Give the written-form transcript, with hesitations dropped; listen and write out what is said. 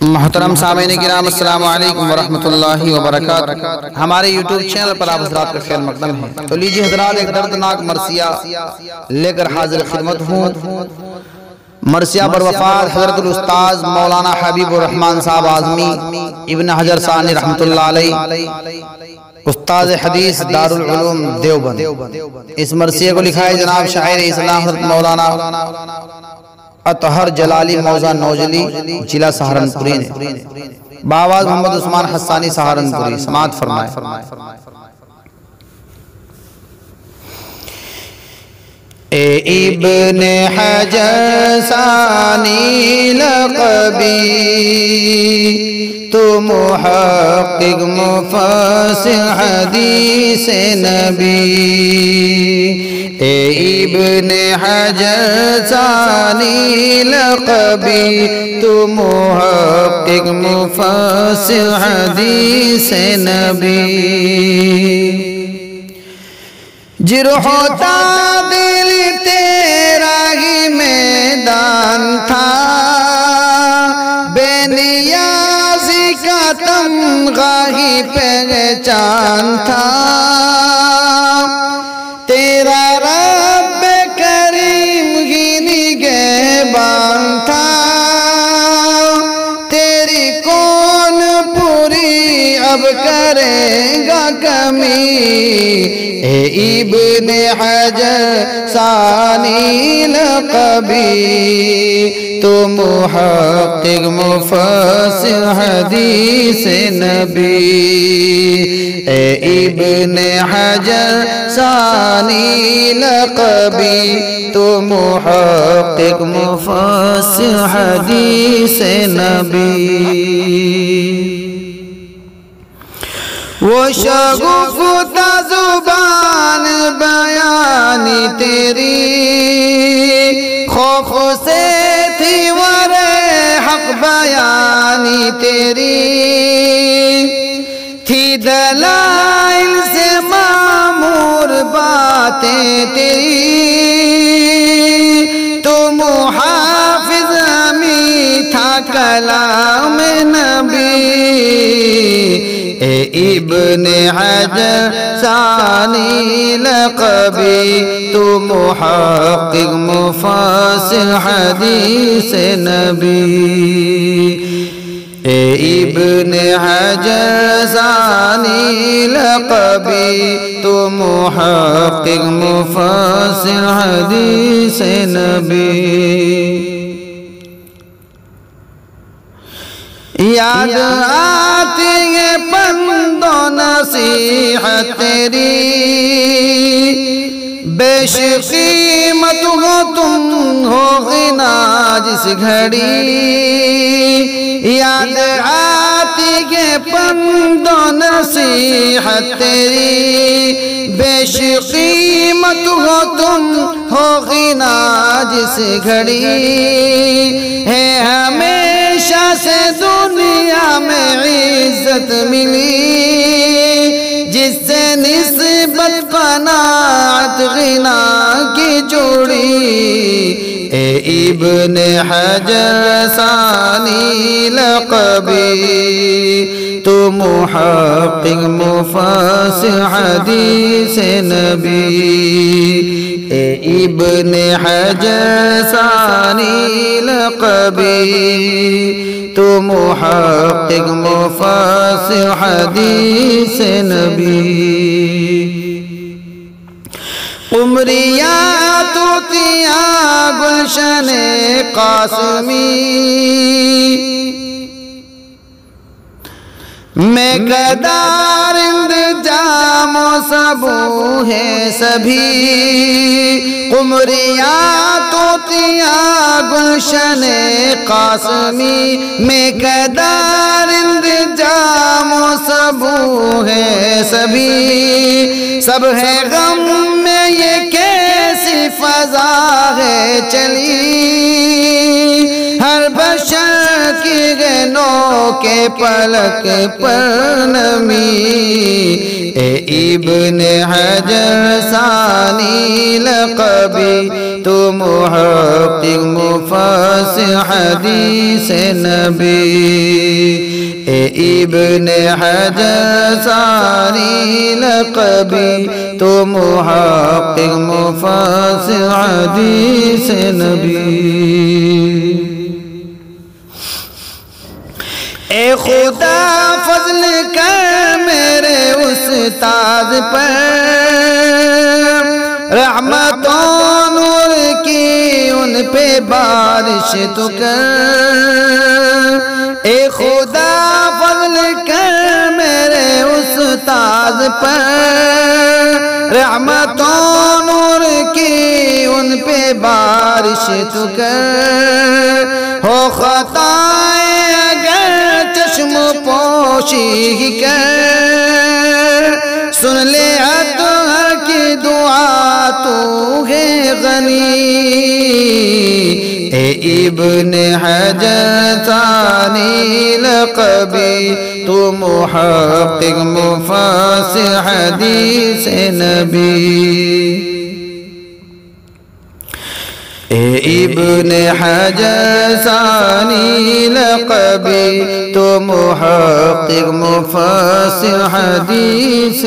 محترم سامعین کرام السلام علیکم ورحمۃ اللہ وبرکاتہ۔ ہمارے یوٹیوب چینل پر آپ حضرات کا خیر مقدم ہے۔ تو لیجیے حضرات ایک دردناک مرثیہ لے کر حاضر خدمت ہوں۔ مرثیہ پر وفات حضرت الاستاذ مولانا حبیبر رحمان صاحب اعظمی ابن حجر ثانی رحمۃ اللہ علیہ، استاذ حدیث دارالعلوم دیوبند۔ اس مرثیہ کو لکھا ہے جناب شاعر اسلام حضرت مولانا اثر جلالی موضع نوجلی ضلع سہارنپوری نے، بآواز محمد عثمان حسانی سہارنپوری۔ سماعت فرمائے۔ اے ابن حجر ثانی لقبی، تو محقق مفسر حدیث نبی۔ اے ابن حجر ثانی لقبی، تو محقق مفسر حدیث نبی۔ جرح و تعدیل تیرا ہی میدان تھا، بے نیازی کا تمغہ ہی پہچان تھا۔ تیرا رب کریم ہی نگہبان تھا، تیری کون پوری اب کرے گا کمی۔ اے ابن حجر ثانی لقبی، تو محقق مفسر حدیث نبی۔ اے ابن حجر ثانی لقبی، تو محقق مفسر حدیث نبی۔ وہ شگفتہ زبان بیانی تیری، خوف سے تھی ور حق بیانی تیری، تھی دلائل سے معمور باتیں تیری، تو محافظ امی تھا کلام نبی۔ اے ابن حجر ثانی لقبی، تو محقق مفسر حدیث نبی۔ اے ابن حجر ثانی لقبی، تو محقق مفسر حدیث نبی۔ یاد آتی ہے پند و نصیحت تیری، بیش قیمت ہو تم ہو غنا جس گھڑی۔ یاد آتی ہے پند و نصیحت تیری، بیش قیمت ہو تم ہو غنا جس گھڑی۔ ہے ہمیشہ سے دنیا میں عزت ملی، جس سے نسبت قناعت غنا کی جوڑی۔ اے ابن حجر ثانی لقبی، تو محقق مفسر حدیث نبی۔ اے ابن حجر ثانی لقبی، تو محقق مفسر حدیث نبی۔ قمریات طوطیاں گلشن قاسمی، میں قدار انتظام و سبو ہے سبھی۔ قمریاں طوطیاں گلشن قاسمی، میں قدار انتظام و سبو ہے سبھی۔ سب ہے غم میں یہ کیسی فضا ہے چلی، ہر بشر کی نو کے پلک پر نمی اے ابن حجر ثانی لقبی تو محقق مفسر حدیث نبی اے ابن حجر ثانی لقبی تو محقق مفسر حدیث نبی اے خدا فضل کر میرے استاذ پر رحمت و نور کی ان پہ بارش تو کر اے خدا فضل کر میرے استاذ پر رحمت و نور کی ان پہ بارش تو کر ہو خطائیں اگر چشم پوشی کر سن لے اطہر کی دعا تو ہے غنی اے ابن حجر ثانی لقبی تو محقق مفسر حدیث نبی اے ابن حجر ثانی لقبی تو محقق مفسر حدیث